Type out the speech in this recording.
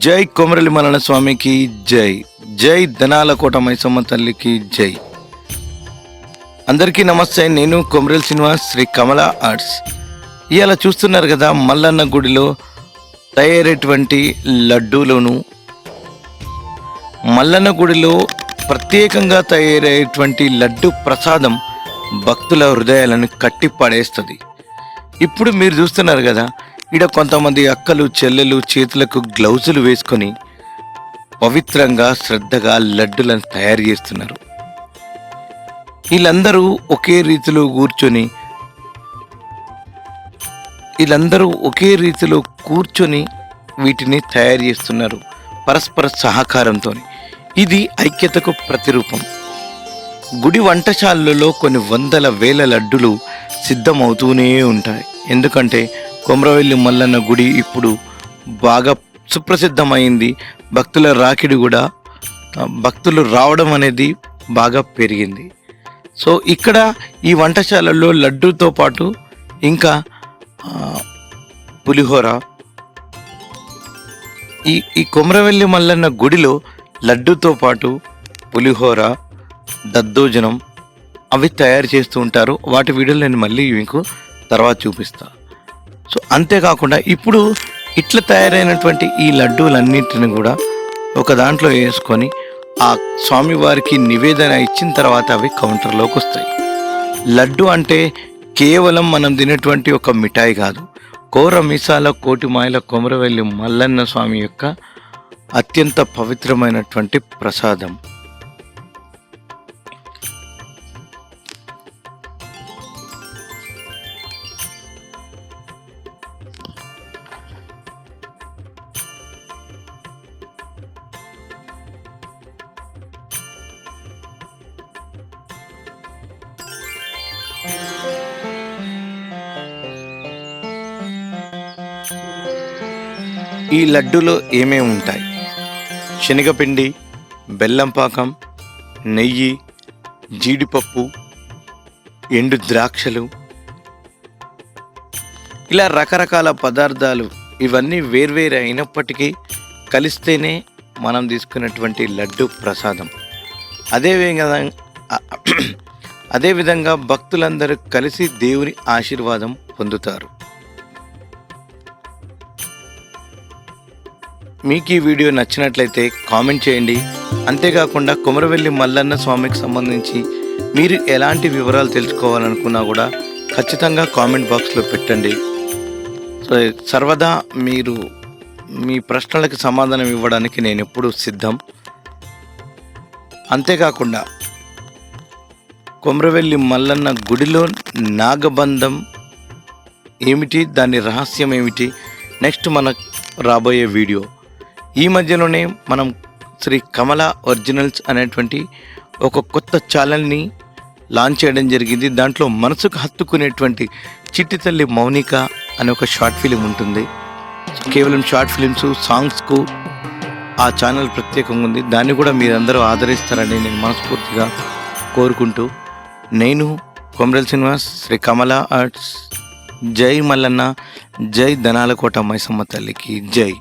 జై కొమరలి మల్లన్న స్వామికి జై. జై ధనాలకోట మైసమ్మ తల్లికి జై. అందరికీ నమస్తే. నేను కొమరలి శ్రీనివాస్, శ్రీ కమల ఆర్ట్స్. ఇవాళ చూస్తున్నారు కదా, మల్లన్న గుడిలో తయారైనటువంటి లడ్డూలను, మల్లన్న గుడిలో ప్రత్యేకంగా తయారయ్యేటువంటి లడ్డు ప్రసాదం భక్తుల హృదయాలను కట్టి పడేస్తుంది. ఇప్పుడు మీరు చూస్తున్నారు కదా, ఇక్కడ కొంతమంది అక్కలు చెల్లెలు చేతులకు గ్లౌజులు వేసుకొని పవిత్రంగా శ్రద్ధగా లడ్డులను తయారు చేస్తున్నారు. వీళ్ళందరూ ఒకే రీతిలో కూర్చొని వీటిని తయారు చేస్తున్నారు పరస్పర సహకారంతో. ఇది ఐక్యతకు ప్రతిరూపం. గుడి వంటశాలలో కొన్ని వందల వేల లడ్డులు సిద్ధమవుతూనే ఉంటాయి. ఎందుకంటే కొమరవెల్లి మల్లన్న గుడి ఇప్పుడు బాగా సుప్రసిద్ధమైంది. భక్తుల రాకిడి కూడా, భక్తులు రావడం అనేది బాగా పెరిగింది. సో ఇక్కడ ఈ వంటశాలలో లడ్డూతో పాటు ఇంకా పులిహోర, ఈ కొమరవెల్లి మల్లన్న గుడిలో లడ్డూతో పాటు పులిహోర, దద్దోజనం అవి తయారు చేస్తూ ఉంటారు. వాటి వీడియోలు నేను మళ్ళీ మీకు తర్వాత చూపిస్తా. సో అంతేకాకుండా ఇప్పుడు ఇట్లా తయారైనటువంటి ఈ లడ్డూలన్నింటిని కూడా ఒక దాంట్లో వేసుకొని ఆ స్వామివారికి నివేదన ఇచ్చిన తర్వాత అవి కౌంటర్లోకి వస్తాయి. లడ్డు అంటే కేవలం మనం తినేటువంటి ఒక మిఠాయి కాదు, కోర మీసాల కోటి మాయల కొమరవెల్లి మల్లన్న స్వామి యొక్క అత్యంత పవిత్రమైనటువంటి ప్రసాదం. ఈ లడ్డూలో ఏమేమి ఉంటాయి? శనగపిండి, బెల్లం పాకం, నెయ్యి, జీడిపప్పు, ఎండు ద్రాక్షలు, ఇలా రకరకాల పదార్థాలు. ఇవన్నీ వేర్వేరు అయినప్పటికీ కలిస్తేనే మనం తీసుకున్నటువంటి లడ్డు ప్రసాదం. అదేవిధంగా భక్తులందరూ కలిసి దేవుని ఆశీర్వాదం పొందుతారు. మీకు ఈ వీడియో నచ్చినట్లయితే కామెంట్ చేయండి. అంతేకాకుండా కొమరవెల్లి మల్లన్న స్వామికి సంబంధించి మీరు ఎలాంటి వివరాలు తెలుసుకోవాలనుకున్నా కూడా ఖచ్చితంగా కామెంట్ బాక్స్లో పెట్టండి. సో సర్వదా మీరు మీ ప్రశ్నలకు సమాధానం ఇవ్వడానికి నేను ఎప్పుడూ సిద్ధం. అంతేకాకుండా కొమరవెల్లి మల్లన్న గుడిలో నాగబంధం ఏమిటి, దాని రహస్యం ఏమిటి, నెక్స్ట్ మనకు రాబోయే వీడియో. ఈ మధ్యలోనే మనం శ్రీ కమల ఒరిజినల్స్ అనేటువంటి ఒక కొత్త ఛానల్ని లాంచ్ చేయడం జరిగింది. దాంట్లో మనసుకు హత్తుకునేటువంటి చిట్టి తల్లి మౌనిక అనే ఒక షార్ట్ ఫిలిం ఉంటుంది. కేవలం షార్ట్ ఫిలిమ్స్, సాంగ్స్కు ఆ ఛానల్ ప్రత్యేకంగా ఉంది. దాన్ని కూడా మీరందరూ ఆదరిస్తారని నేను మనస్ఫూర్తిగా కోరుకుంటూ, నేను కొమరలి శ్రీనివాస్, శ్రీ కమల ఆర్ట్స్. జై మల్లన్న, జై ధనాలకోట మైసమ్మ తల్లికి జై.